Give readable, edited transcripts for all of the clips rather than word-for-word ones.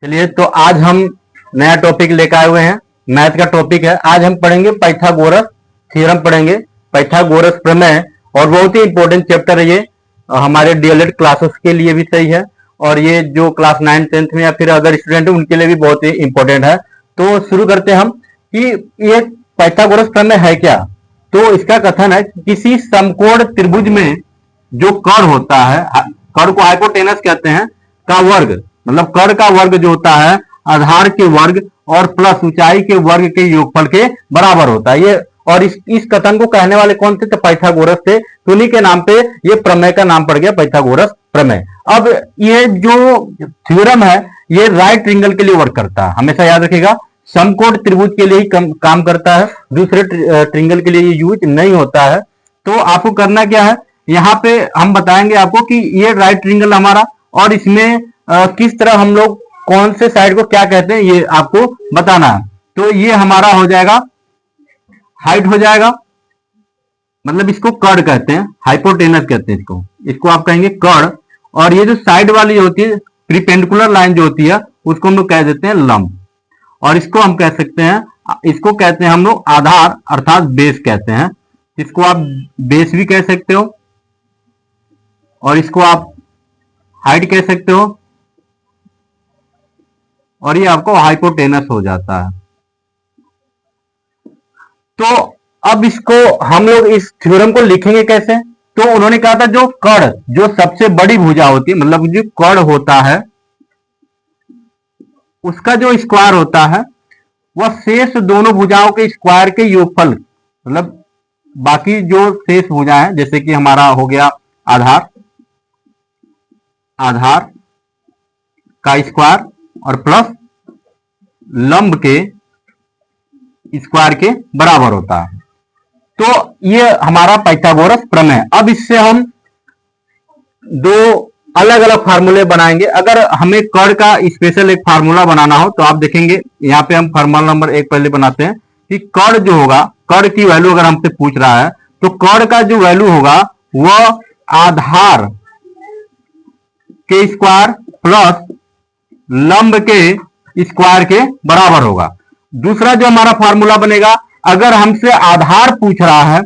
चलिए, तो आज हम नया टॉपिक लेकर आए हुए हैं। मैथ का टॉपिक है। आज हम पढ़ेंगे पाइथागोरस थ्योरम पढ़ेंगे, पाइथागोरस प्रमेय। और बहुत ही इंपॉर्टेंट चैप्टर है ये, हमारे डीएलएड क्लासेस के लिए भी सही है, और ये जो क्लास 9th-10th में या फिर अगर स्टूडेंट है उनके लिए भी बहुत ही इंपॉर्टेंट है। तो शुरू करते हैं हम कि ये पाइथागोरस प्रमेय है क्या। तो इसका कथन है कि किसी समकोण त्रिभुज में जो कर्ण होता है, कर्ण को हाइपोटेनस कहते हैं, का वर्ग, मतलब कर्ण का वर्ग जो होता है आधार के वर्ग और प्लस ऊंचाई के वर्ग के योगफल के बराबर होता है। ये और इस कथन को कहने वाले कौन थे? तो पाइथागोरस थे। तो उन्हीं के नाम पे ये प्रमेय का नाम पड़ गया पाइथागोरस प्रमेय। अब ये जो थ्योरम है ये राइट ट्रायंगल के लिए वर्क करता है, हमेशा याद रखिएगा। समकोण त्रिभुज के लिए ही काम करता है, दूसरे ट्रायंगल के लिए ये यूज नहीं होता है। तो आपको करना क्या है, यहाँ पे हम बताएंगे आपको कि ये राइट ट्रायंगल हमारा, और इसमें किस तरह हम लोग कौन से साइड को क्या कहते हैं ये आपको बताना है। तो ये हमारा हो जाएगा हाइट हो जाएगा, मतलब इसको कर्ण कहते हैं, हाइपोटेनस कहते हैं इसको आप कहेंगे कर्ण। और ये जो साइड वाली होती है प्रीपेंडिकुलर लाइन जो होती है उसको हम लोग कह देते हैं लंब। और इसको हम कह सकते हैं, इसको कहते हैं हम लोग आधार अर्थात बेस कहते हैं। इसको आप बेस भी कह सकते हो और इसको आप हाइट कह सकते हो, और ये आपको हाइपोटेनस हो जाता है। तो अब इसको हम लोग इस थ्योरम को लिखेंगे कैसे? तो उन्होंने कहा था जो कर्ण, जो सबसे बड़ी भुजा होती है, मतलब जो कर्ण होता है उसका जो स्क्वायर होता है वह शेष दोनों भुजाओं के स्क्वायर के योगफल, मतलब बाकी जो शेष भुजा है, जैसे कि हमारा हो गया आधार, आधार का स्क्वायर और प्लस लंब के स्क्वायर के बराबर होता है। तो ये हमारा पाइथागोरस प्रमेय। अब इससे हम दो अलग अलग फार्मूले बनाएंगे। अगर हमें कर्ण का स्पेशल एक फार्मूला बनाना हो तो आप देखेंगे यहाँ पे हम फार्मूला नंबर 1 पहले बनाते हैं कि कर्ण जो होगा, कर्ण की वैल्यू अगर हमसे पूछ रहा है तो कर्ण का जो वैल्यू होगा वह आधार के स्क्वायर प्लस लंब के स्क्वायर के बराबर होगा। दूसरा जो हमारा फार्मूला बनेगा, अगर हमसे आधार पूछ रहा है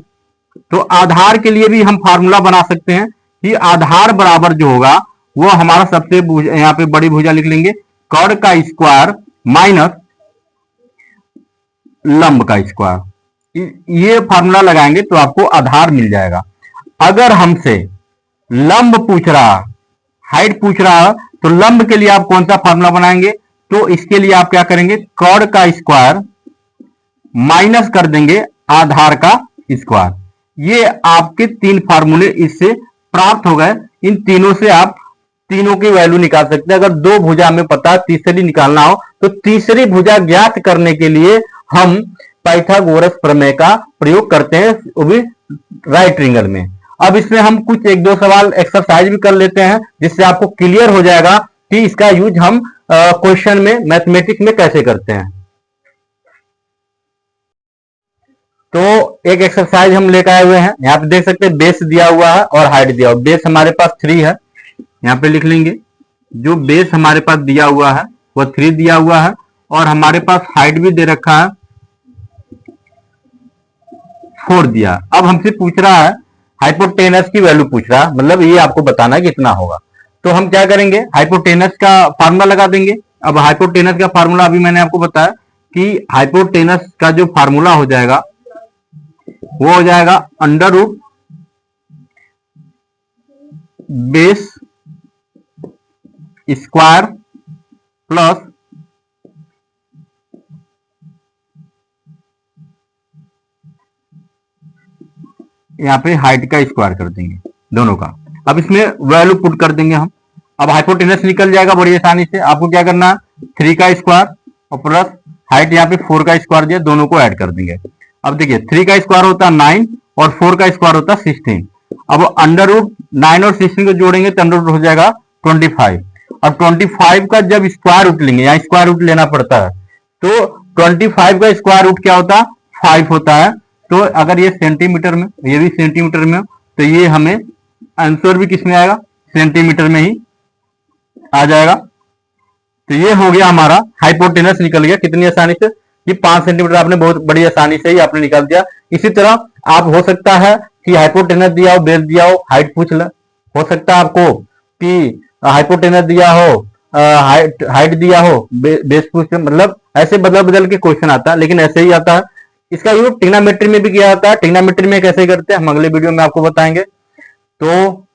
तो आधार के लिए भी हम फार्मूला बना सकते हैं कि आधार बराबर जो होगा वो हमारा सबसे यहां पे बड़ी भुजा लिख लेंगे, कर्ण का स्क्वायर माइनस लंब का स्क्वायर। ये फार्मूला लगाएंगे तो आपको आधार मिल जाएगा। अगर हमसे लंब पूछ रहा, हाइट पूछ रहा है, तो लंब के लिए आप कौन सा फार्मूला बनाएंगे? तो इसके लिए आप क्या करेंगे, कर्ण का स्क्वायर माइनस कर देंगे आधार का स्क्वायर। ये आपके 3 फार्मूले इससे प्राप्त हो गए। इन तीनों से आप तीनों की वैल्यू निकाल सकते हैं। अगर 2 भुजा हमें पता है, तीसरी निकालना हो तो तीसरी भुजा ज्ञात करने के लिए हम पाइथागोरस प्रमेय का प्रयोग करते हैं, वो भी राइट ट्रायंगल में। अब इसमें हम कुछ 1-2 सवाल एक्सरसाइज भी कर लेते हैं जिससे आपको क्लियर हो जाएगा कि इसका यूज हम क्वेश्चन में, मैथमेटिक्स में कैसे करते हैं। तो एक एक्सरसाइज हम लेकर आए हुए हैं, यहाँ पे देख सकते हैं बेस दिया हुआ है और हाइट दिया हुआ। बेस हमारे पास 3 है, यहाँ पे लिख लेंगे जो बेस हमारे पास दिया हुआ है वह 3 दिया हुआ है, और हमारे पास हाइट भी दे रखा है 4 दिया। अब हमसे पूछ रहा है हाइपोटेनस की वैल्यू पूछ रहा है, मतलब ये आपको बताना है कितना होगा। तो हम क्या करेंगे, हाइपोटेनस का फार्मूला लगा देंगे। अब हाइपोटेनस का फार्मूला अभी मैंने आपको बताया कि हाइपोटेनस का जो फार्मूला हो जाएगा वो हो जाएगा under root base square plus यहाँ पे हाइट का स्क्वायर कर देंगे दोनों का। अब इसमें वैल्यू पुट कर देंगे हम। अब हाइपोटेनस निकल जाएगा बड़ी आसानी से। आपको क्या करना है, 3 का स्क्वायर और प्लस हाइट यहाँ पे 4 का स्क्वायर दिया, दोनों को ऐड कर देंगे। अब देखिए 3 का स्क्वायर होता है 9 और 4 का स्क्वायर होता है 16। अब अंडर रूट 9 और 16 को जोड़ेंगे तो अंडर रूट हो जाएगा 25। अब 25 का जब स्क्वायर रूट लेंगे, यहाँ स्क्वायर रूट लेना पड़ता है, तो 25 का स्क्वायर रूट क्या होता है, 5 होता है। तो अगर ये सेंटीमीटर में, ये भी सेंटीमीटर में हो, तो ये हमें आंसर भी किस में आएगा, सेंटीमीटर में ही आ जाएगा। तो ये हो गया हमारा हाइपोटेनस निकल गया कितनी आसानी से, ये 5 सेंटीमीटर आपने बहुत बड़ी आसानी से ही आपने निकाल दिया। इसी तरह आप हो सकता है कि हाइपोटेनस दिया हो, बेस दिया हो, हाइट पूछ ले, हो सकता है आपको कि हाइपोटेनस दिया हो, हाइट दिया हो, बेस पूछ, मतलब ऐसे बदल बदल के क्वेश्चन आता है, लेकिन ऐसे ही आता है। इसका यूज ट्रिग्नोमेट्री में भी किया जाता है। ट्रिग्नोमेट्री में कैसे करते हैं हम अगले वीडियो में आपको बताएंगे। तो